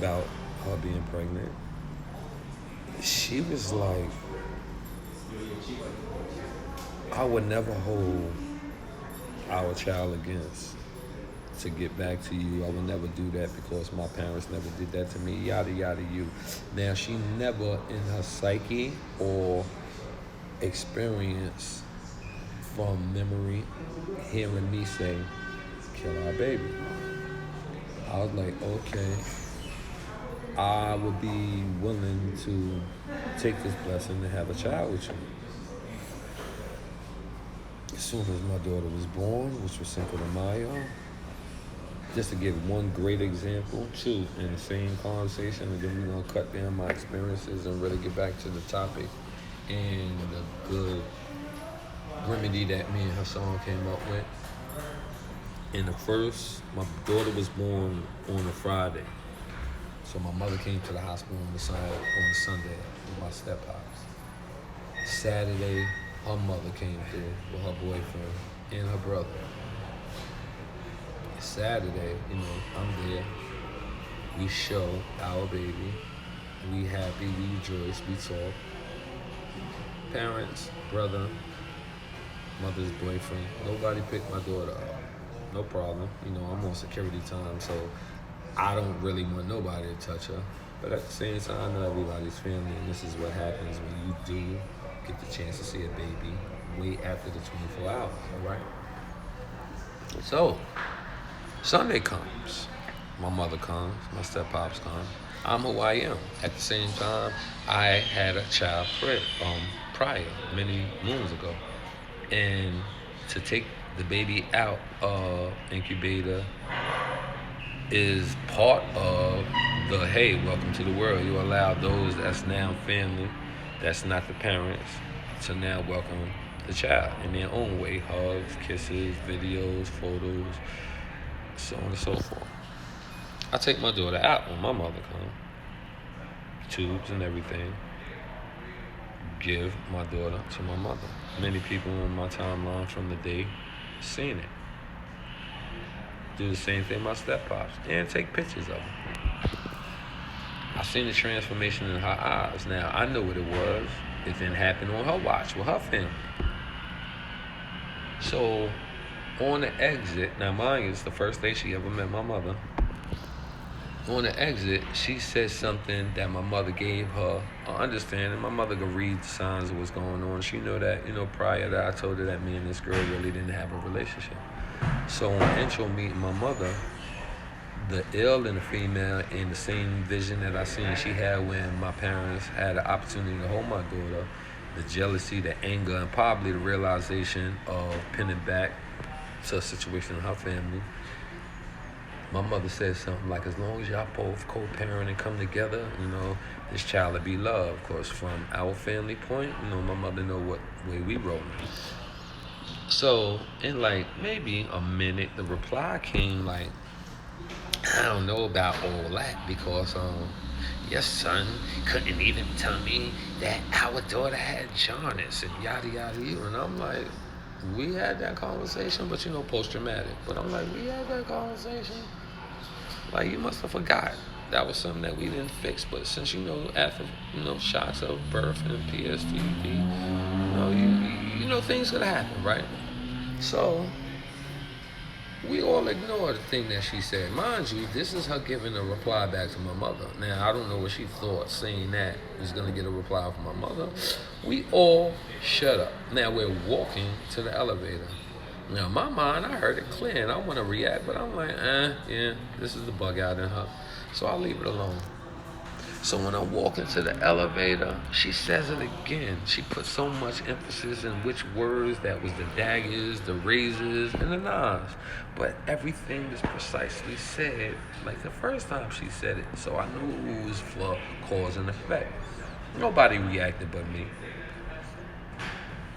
about her being pregnant, she was like, I would never hold our child against to get back to you. I would never do that because my parents never did that to me, yada, yada, you. Now, she never in her psyche or experience from memory hearing me say, kill our baby. I was like, okay, I would be willing to take this blessing and have a child with you. As soon as my daughter was born, which was Cinco de Mayo, just to give one great example, too, in the same conversation, and then we're going to cut down my experiences and really get back to the topic and the good remedy that me and Hassan came up with. In the first, my daughter was born on a Friday. So my mother came to the hospital on the Sunday with my step-pops. Saturday, her mother came through with her boyfriend and her brother. Saturday, I'm there. We show our baby. We happy, we rejoice, we talk. Parents, brother, mother's boyfriend. Nobody picked my daughter up. No problem. I'm on security time, so I don't really want nobody to touch her. But at the same time, I know everybody's family, and this is what happens when you do get the chance to see a baby way after the 24 hours, all right? So, Sunday comes. My mother comes. My step-pops come. I'm who I am. At the same time, I had a child prior, many moons ago. And to take the baby out of incubator is part of the, hey, welcome to the world. You allow those that's now family, that's not the parents, to now welcome the child in their own way. Hugs, kisses, videos, photos, so on and so forth. I take my daughter out when my mother comes. Tubes and everything. Give my daughter to my mother. Many people on my timeline from the day seen it. Do the same thing my step-pops and take pictures of them. I seen the transformation in her eyes. Now, I know what it was. It didn't happen on her watch with her family. So, on the exit, now mind you, it's the first day she ever met my mother. On the exit, she said something that my mother gave her an understanding. My mother could read the signs of what's going on. She knew that, prior to that, I told her that me and this girl really didn't have a relationship. So on intro meeting my mother, the ill in the female and the same vision that I seen she had when my parents had the opportunity to hold my daughter, the jealousy, the anger, and probably the realization of pinning back to a situation in her family. My mother said something like, as long as y'all both co-parent and come together, this child will be loved. Of course, from our family point, my mother know what way we rolling. So, in maybe a minute, the reply came like, I don't know about all that because, your son couldn't even tell me that our daughter had jaundice and yada, yada, yada. And I'm like, we had that conversation, but post-traumatic. But I'm like, we had that conversation. Like, you must have forgot. That was something that we didn't fix. But since, after, shocks of birth and PSTD, things could happen, right? So, we all ignore the thing that she said. Mind you, this is her giving a reply back to my mother. Now, I don't know what she thought saying that was going to get a reply from my mother. We all shut up. Now, we're walking to the elevator. Now, in my mind, I heard it clear, and I want to react, but I'm like, yeah, this is the bug out in her. So I'll leave it alone. So when I walk into the elevator, she says it again. She put so much emphasis in which words that was the daggers, the razors, and the knives. But everything is precisely said like the first time she said it. So I knew it was for cause and effect. Nobody reacted but me.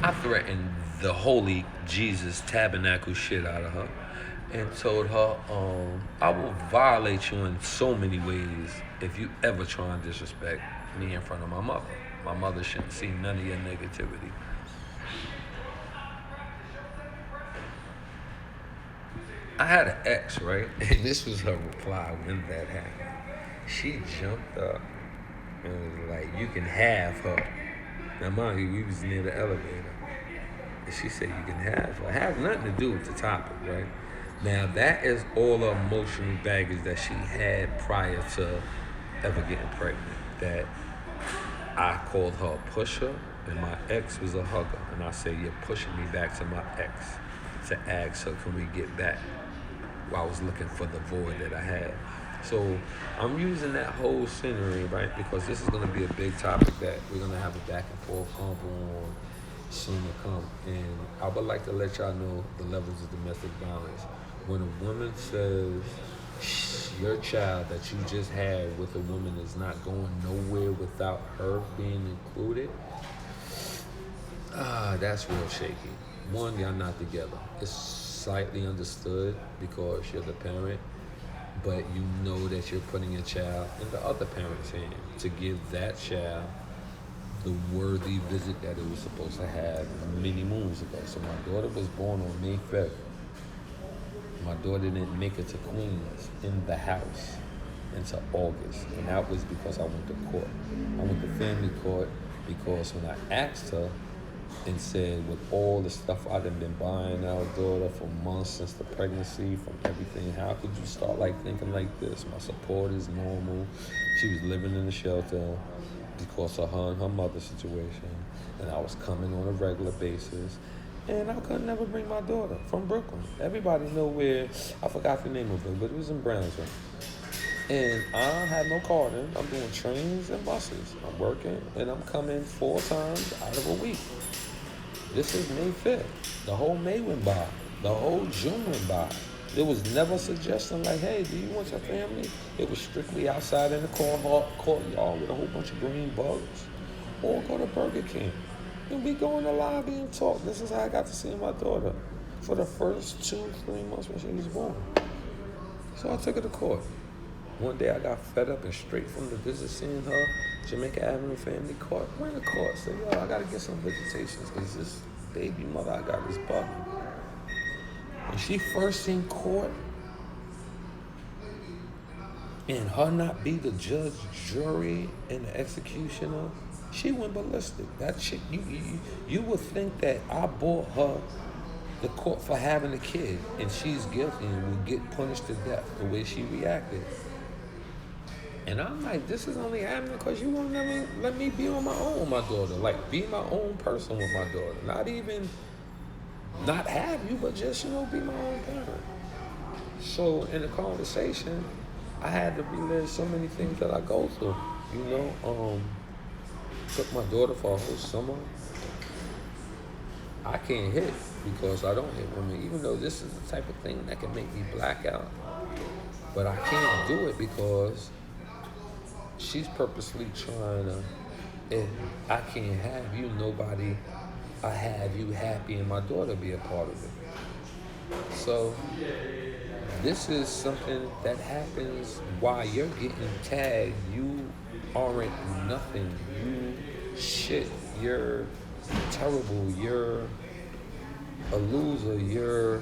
I threatened the holy Jesus tabernacle shit out of her and told her, I will violate you in so many ways if you ever try and disrespect me in front of my mother. My mother shouldn't see none of your negativity. I had an ex, right? And this was her reply when that happened. She jumped up and was like, "You can have her." Now, mind you, we was near the elevator. And she said, "You can have her." Have nothing to do with the topic, right? Now, that is all the emotional baggage that she had prior to ever getting pregnant. That I called her a pusher, and my ex was a hugger. And I said, "You're pushing me back to my ex to ask her, can we get back?" While I was looking for the void that I had. So I'm using that whole scenery, right? Because this is going to be a big topic that we're going to have a back and forth convo on soon to come. And I would like to let y'all know the levels of domestic violence. When a woman says your child that you just had with a woman is not going nowhere without her being included, that's real shaky. One, y'all not together. It's slightly understood because you're the parent, but you know that you're putting your child in the other parent's hand to give that child the worthy visit that it was supposed to have many moons ago. So my daughter was born on May 5th. My daughter didn't make it to Queens in the house until August, and that was because I went to court. I went to family court because when I asked her and said, with all the stuff I'd been buying our daughter for months since the pregnancy, from everything, how could you start thinking like this? My support is normal. She was living in the shelter because of her and her mother's situation, and I was coming on a regular basis. And I could never bring my daughter from Brooklyn. Everybody know where, I forgot the name of it, but it was in Brownsville. And I had no car then. I'm doing trains and buses. I'm working, and I'm coming 4 times out of a week. This is May 5th. The whole May went by. The whole June went by. There was never a suggestion hey, do you want your family? It was strictly outside in the courtyard with a whole bunch of green bugs. Or go to Burger King. And we go in the lobby and talk. This is how I got to see my daughter for the first 2-3 months when she was born. So I took her to court. One day I got fed up and straight from the visit seeing her, Jamaica Avenue Family Court, went to court. Said, yo, I got to get some visitations because this baby mother I got is bugging. When she first seen court and her not be the judge, jury, and the executioner, she went ballistic. That chick, you would think that I bought her the court for having a kid and she's guilty and will get punished to death the way she reacted. And I'm like, this is only happening because you won't let me be on my own with my daughter. Be my own person with my daughter. Not even not have you, but just, be my own parent. So in the conversation, I had to relive so many things that I go through. Took my daughter for a whole summer. I can't hit because I don't hit women, even though this is the type of thing that can make me black out. But I can't do it because she's purposely trying to, if I can't have you, nobody, I have you happy and my daughter be a part of it. So this is something that happens while you're getting tagged. You aren't nothing. You shit. You're terrible. You're a loser. You're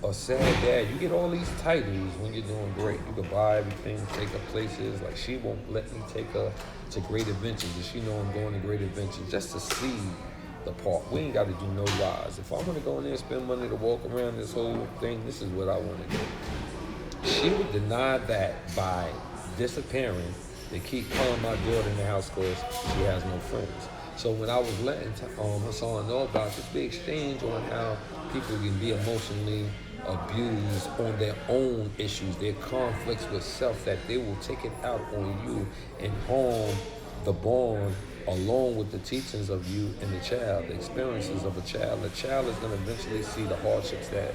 a sad dad. You get all these titles when you're doing great. You can buy everything, take her places. She won't let me take her to great adventures. And she know I'm going to great adventures just to see the park. We ain't got to do no rides. If I want to go in there and spend money to walk around this whole thing, this is what I want to do. She would deny that by disappearing. They keep calling my daughter in the house because she has no friends. So when I was letting her son know about this big exchange on how people can be emotionally abused on their own issues, their conflicts with self, that they will take it out on you and harm the bond along with the teachings of you and the child, the experiences of a child. The child is going to eventually see the hardships that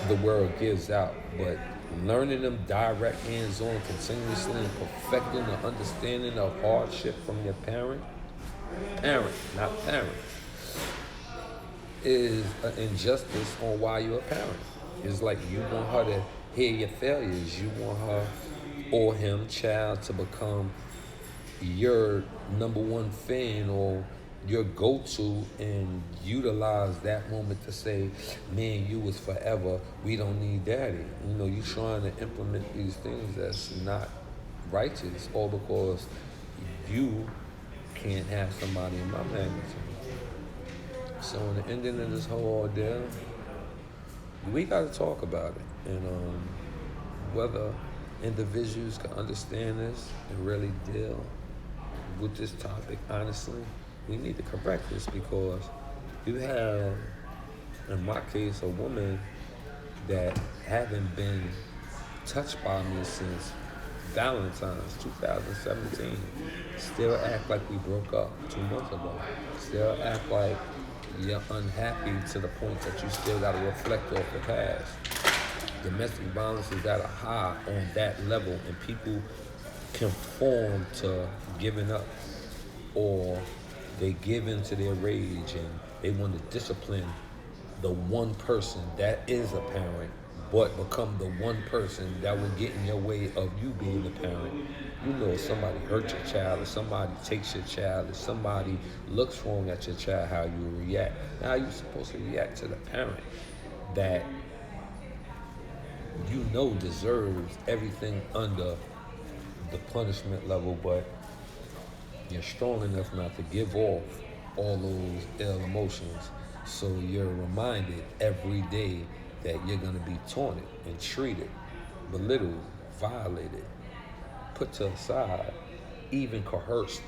the world gives out, but learning them direct, hands-on, continuously, and perfecting the understanding of hardship from your parent, not parent, is an injustice on why you're a parent. It's like you want her to hear your failures. You want her or him, child, to become your number one fan or your go-to and utilize that moment to say, me and you was forever, we don't need daddy. You know, you trying to implement these things that's not righteous, all because you can't have somebody in my magnitude. So in the ending of this whole ordeal, we got to talk about it. And whether individuals can understand this and really deal with this topic honestly, we need to correct this, because you have, in my case, a woman that haven't been touched by me since Valentine's 2017. Still act like we broke up 2 months ago. Still act like you're unhappy to the point that you still got to reflect off the past. Domestic violence is at a high on that level, and people conform to giving up, or they give in to their rage and they want to discipline the one person that is a parent, but become the one person that will get in your way of you being the parent. You know, if somebody hurt your child, if somebody takes your child, if somebody looks wrong at your child, how you react. Now you're supposed to react to the parent that you know deserves everything under the punishment level, but you're strong enough not to give off all those ill emotions. So you're reminded every day that you're going to be taunted and treated, belittled, violated, put to the side, even coerced.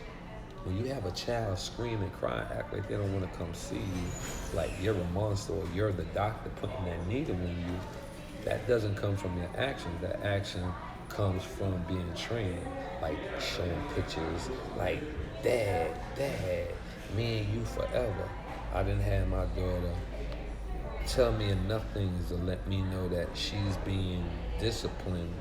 When you have a child screaming, crying, act like they don't want to come see you, like you're a monster or you're the doctor putting that needle in you, that doesn't come from your actions. That action comes from being trained, like showing pictures, like dad, me and you forever. I didn't have my daughter tell me enough things to let me know that she's being disciplined